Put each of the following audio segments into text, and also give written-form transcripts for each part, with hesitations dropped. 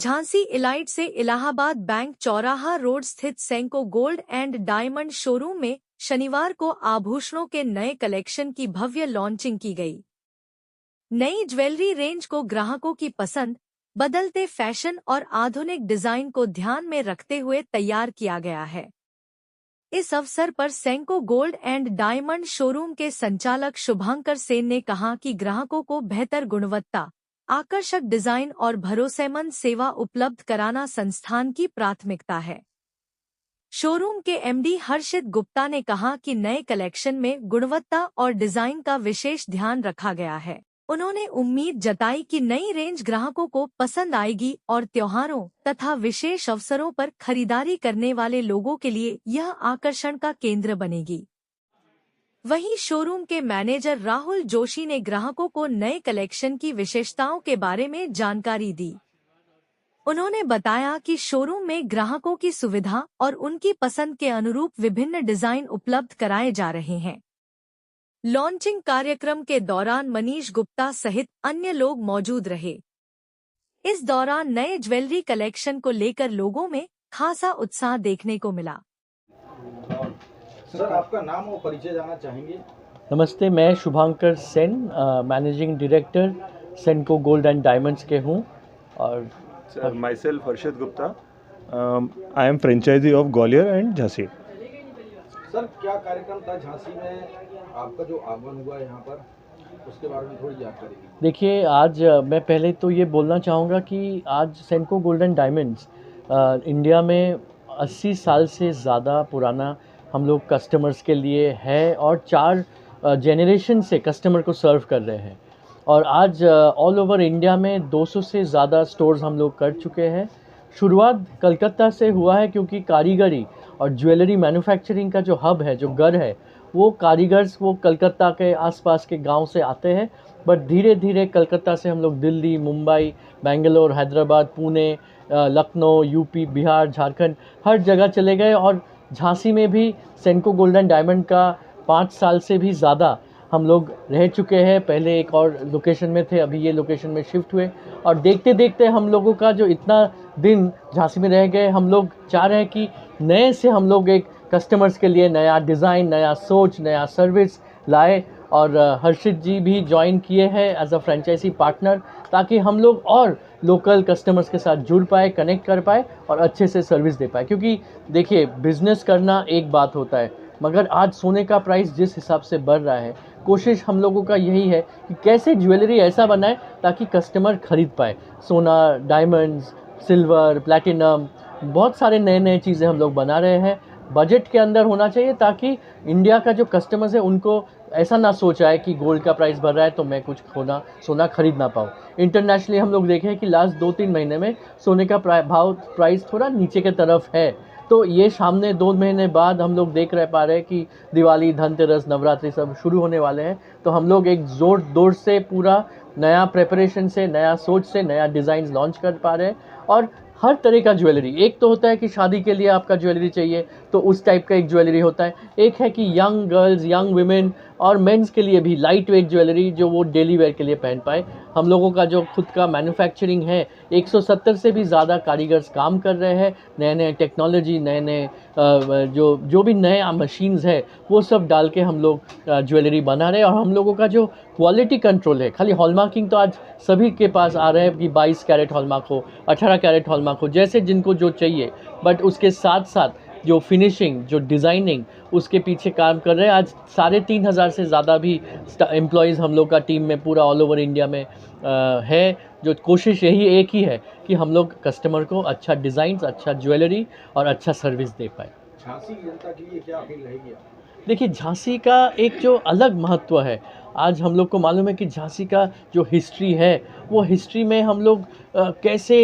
Jhansi elite से Allahabad bank चौराहा road स्थित Senco gold and diamond showroom में शनिवार को आभूषणों के नए कलेक्शन की भव्य लॉन्चिंग की गई। नई ज्वेलरी रेंज को ग्राहकों की पसंद, बदलते फैशन और आधुनिक डिजाइन को ध्यान में रखते हुए तैयार किया गया है। इस अवसर पर Senco gold and diamond showroom के संचालक शुभांकर सेन ने कहा कि ग्राहकों को बेहतर गुणवत्ता, आकर्षक डिजाइन और भरोसेमंद सेवा उपलब्ध कराना संस्थान की प्राथमिकता है। शोरूम के एमडी हर्षित गुप्ता ने कहा कि नए कलेक्शन में गुणवत्ता और डिजाइन का विशेष ध्यान रखा गया है। उन्होंने उम्मीद जताई कि नई रेंज ग्राहकों को पसंद आएगी और त्योहारों तथा विशेष अवसरों पर खरीदारी करने वाले लोगों के लिए यह आकर्षण का केंद्र बनेगी। वहीं शोरूम के मैनेजर राहुल जोशी ने ग्राहकों को नए कलेक्शन की विशेषताओं के बारे में जानकारी दी। उन्होंने बताया कि शोरूम में ग्राहकों की सुविधा और उनकी पसंद के अनुरूप विभिन्न डिजाइन उपलब्ध कराए जा रहे हैं। लॉन्चिंग कार्यक्रम के दौरान मनीष गुप्ता सहित अन्य लोग मौजूद रहे। इस दौरान नए ज्वेलरी कलेक्शन को लेकर लोगों में खासा उत्साह देखने को मिला। सर, आपका नाम और परिचय जानना चाहेंगे? नमस्ते, मैं Shubhankar Sen, managing director Senco gold and diamonds के हूँ। और sir, myself Harshit Gupta, I am franchisee of Gwalior and Jhansi. Sir, क्या कार्यक्रम था झांसी में, आपका जो आगमन हुआ यहाँ पर, उसके बारे में थोड़ी जानकारी दीजिए। देखिए, आज मैं पहले तो ये बोलना चाहूँगा कि आज Senco gold and diamonds India में 80 साल से ज़्यादा पुराना हम लोग कस्टमर्स के लिए है और 4 जेनरेशन से कस्टमर को सर्व कर रहे हैं। और आज ऑल ओवर इंडिया में 200 से ज़्यादा स्टोर्स हम लोग कर चुके हैं। शुरुआत कलकत्ता से हुआ है क्योंकि कारीगरी और ज्वेलरी मैन्युफैक्चरिंग का जो हब है, जो घर है, वो कारीगर्स वो कलकत्ता के आसपास के गांव से आते हैं। बट धीरे धीरे कलकत्ता से हम लोग दिल्ली, मुंबई, बेंगलोर, हैदराबाद, पुणे, लखनऊ, यूपी, बिहार, झारखंड हर जगह चले गए। और झांसी में भी सेंको गोल्ड एंड डायमंड का 5 साल से भी ज़्यादा हम लोग रह चुके हैं। पहले एक और लोकेशन में थे, अभी ये लोकेशन में शिफ्ट हुए। और देखते देखते हम लोगों का जो इतना दिन झांसी में रह गए, हम लोग चाह रहे हैं कि नए से हम लोग एक कस्टमर्स के लिए नया डिज़ाइन, नया सोच, नया सर्विस लाए। और हर्षित जी भी ज्वाइन किए हैं एज अ फ्रेंचाइजी पार्टनर, ताकि हम लोग और लोकल कस्टमर्स के साथ जुड़ पाए, कनेक्ट कर पाए और अच्छे से सर्विस दे पाए। क्योंकि देखिए, बिज़नेस करना एक बात होता है, मगर आज सोने का प्राइस जिस हिसाब से बढ़ रहा है, कोशिश हम लोगों का यही है कि कैसे ज्वेलरी ऐसा बनाए ताकि कस्टमर खरीद पाए। सोना, डायमंड्स, सिल्वर, प्लैटिनम, बहुत सारे नए नए चीज़ें हम लोग बना रहे हैं। बजट के अंदर होना चाहिए ताकि इंडिया का जो कस्टमर्स है उनको ऐसा ना सोच आए कि गोल्ड का प्राइस बढ़ रहा है तो मैं कुछ सोना खरीद ना पाऊँ। इंटरनेशनली हम लोग देखें कि लास्ट 2-3 महीने में सोने का प्राइस थोड़ा नीचे के तरफ है। तो ये सामने 2 महीने बाद हम लोग देख रहे पा रहे हैं कि दिवाली, धनतेरस, नवरात्रि सब शुरू होने वाले हैं। तो हम लोग एक ज़ोर से पूरा नया प्रेपरेशन से, नया सोच से नया डिज़ाइन लॉन्च कर पा रहे हैं। और हर तरह का ज्वेलरी, एक तो होता है कि शादी के लिए आपका ज्वेलरी चाहिए तो उस टाइप का एक ज्वेलरी होता है। एक है कि यंग गर्ल्स, यंग वुमेन और मेंस के लिए भी लाइट वेट ज्वेलरी जो वो डेली वेयर के लिए पहन पाए। हम लोगों का जो खुद का मैन्युफैक्चरिंग है, 170 से भी ज़्यादा कारीगर्स काम कर रहे हैं। नए नए टेक्नोलॉजी, नए नए जो भी नए मशीन्स है वो सब डाल के हम लोग ज्वेलरी बना रहे हैं। और हम लोगों का जो क्वालिटी कंट्रोल है, खाली हॉलमार्किंग तो आज सभी के पास आ रहे हैं कि 22 कैरेट हॉलमार्क हो, 18 कैरेट हॉलमार्क हो, जैसे जिनको जो चाहिए। बट उसके साथ साथ जो फिनिशिंग, जो डिज़ाइनिंग, उसके पीछे काम कर रहे हैं। आज 3,500 से ज़्यादा भी एम्प्लॉयज़ हम लोग का टीम में पूरा ऑल ओवर इंडिया में है। जो कोशिश यही एक ही है कि हम लोग कस्टमर को अच्छा डिज़ाइन, अच्छा ज्वेलरी और अच्छा सर्विस दे पाए। झांसी की जनता के लिए क्या अपील रहेगी? देखिए, झांसी का एक जो अलग महत्व है, आज हम लोग को मालूम है कि झांसी का जो हिस्ट्री है, वो हिस्ट्री में हम लोग कैसे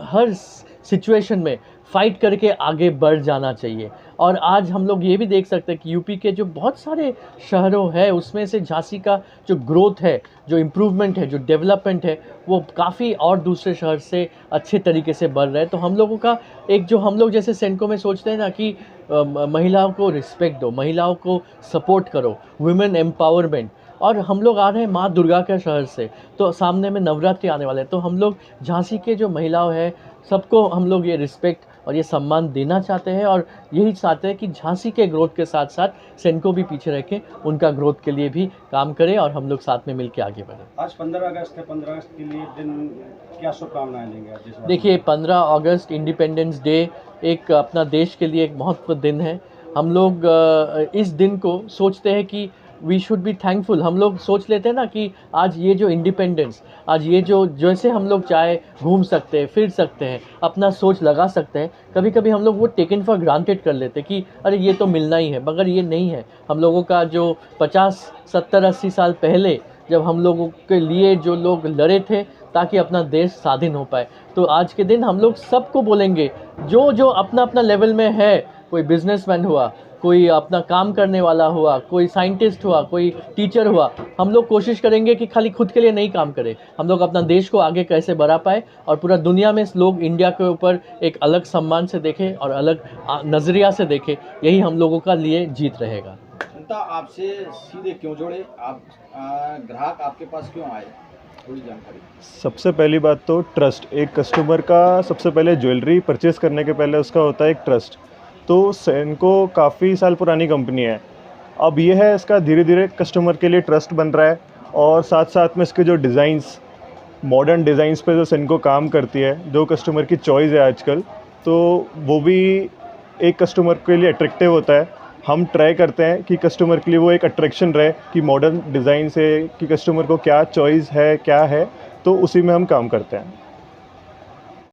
हर सिचुएशन में फ़ाइट करके आगे बढ़ जाना चाहिए। और आज हम लोग ये भी देख सकते हैं कि यूपी के जो बहुत सारे शहरों है, उसमें से झांसी का जो ग्रोथ है, जो इम्प्रूवमेंट है, जो डेवलपमेंट है, वो काफ़ी और दूसरे शहर से अच्छे तरीके से बढ़ रहा है। तो हम लोगों का एक जो हम लोग जैसे सेंको में सोचते हैं ना कि महिलाओं को रिस्पेक्ट दो, महिलाओं को सपोर्ट करो, वुमेन एम्पावरमेंट। और हम लोग आ रहे हैं माँ दुर्गा के शहर से, तो सामने में नवरात्रि आने वाले हैं, तो हम लोग झांसी के जो महिलाओं हैं सबको हम लोग ये रिस्पेक्ट और ये सम्मान देना चाहते हैं, और यही चाहते हैं कि झांसी के ग्रोथ के साथ साथ सेनको भी पीछे रखें, उनका ग्रोथ के लिए भी काम करें और हम लोग साथ में मिलकर आगे बढ़ें। आज 15 अगस्त है, 15 अगस्त के लिए दिन क्या शुभकामनाएं देंगे आप? देखिए 15 अगस्त इंडिपेंडेंस डे एक अपना देश के लिए एक महत्वपूर्ण दिन है। हम लोग इस दिन को सोचते हैं कि वी शुड बी थैंकफुल। हम लोग सोच लेते हैं ना कि आज ये जो इंडिपेंडेंस, आज ये जो जैसे हम लोग चाहे घूम सकते हैं, फिर सकते हैं, अपना सोच लगा सकते हैं, कभी कभी हम लोग वो टेकन फॉर ग्रांटेड कर लेते हैं कि अरे ये तो मिलना ही है, मगर ये नहीं है। हम लोगों का जो 50, 70, 80 साल पहले जब हम लोगों के लिए जो लोग लड़े थे ताकि अपना देश स्वाधीन हो पाए, तो आज के दिन हम लोग सबको बोलेंगे जो जो अपना अपना लेवल में है, कोई बिजनेसमैन हुआ, कोई अपना काम करने वाला हुआ, कोई साइंटिस्ट हुआ, कोई टीचर हुआ, हम लोग कोशिश करेंगे कि खाली खुद के लिए नहीं काम करें, हम लोग अपना देश को आगे कैसे बढ़ा पाए और पूरा दुनिया में लोग इंडिया के ऊपर एक अलग सम्मान से देखें और अलग नज़रिया से देखें। यही हम लोगों का लिए जीत रहेगा। जनता आपसे सीधे क्यों जुड़े, आप ग्राहक आपके पास क्यों आए, थोड़ी जानकारी। सबसे पहली बात तो ट्रस्ट। एक कस्टमर का सबसे पहले ज्वेलरी परचेज़ करने के पहले उसका होता है एक ट्रस्ट। तो सेनको काफ़ी साल पुरानी कंपनी है, अब ये है इसका धीरे धीरे कस्टमर के लिए ट्रस्ट बन रहा है, और साथ साथ में इसके जो डिज़ाइंस, मॉडर्न डिज़ाइंस पे जो सेनको काम करती है, जो कस्टमर की चॉइस है आजकल, तो वो भी एक कस्टमर के लिए अट्रैक्टिव होता है। हम ट्राई करते हैं कि कस्टमर के लिए वो एक अट्रैक्शन रहे कि मॉडर्न डिज़ाइन से कि कस्टमर को क्या चॉइस है, क्या है, तो उसी में हम काम करते हैं।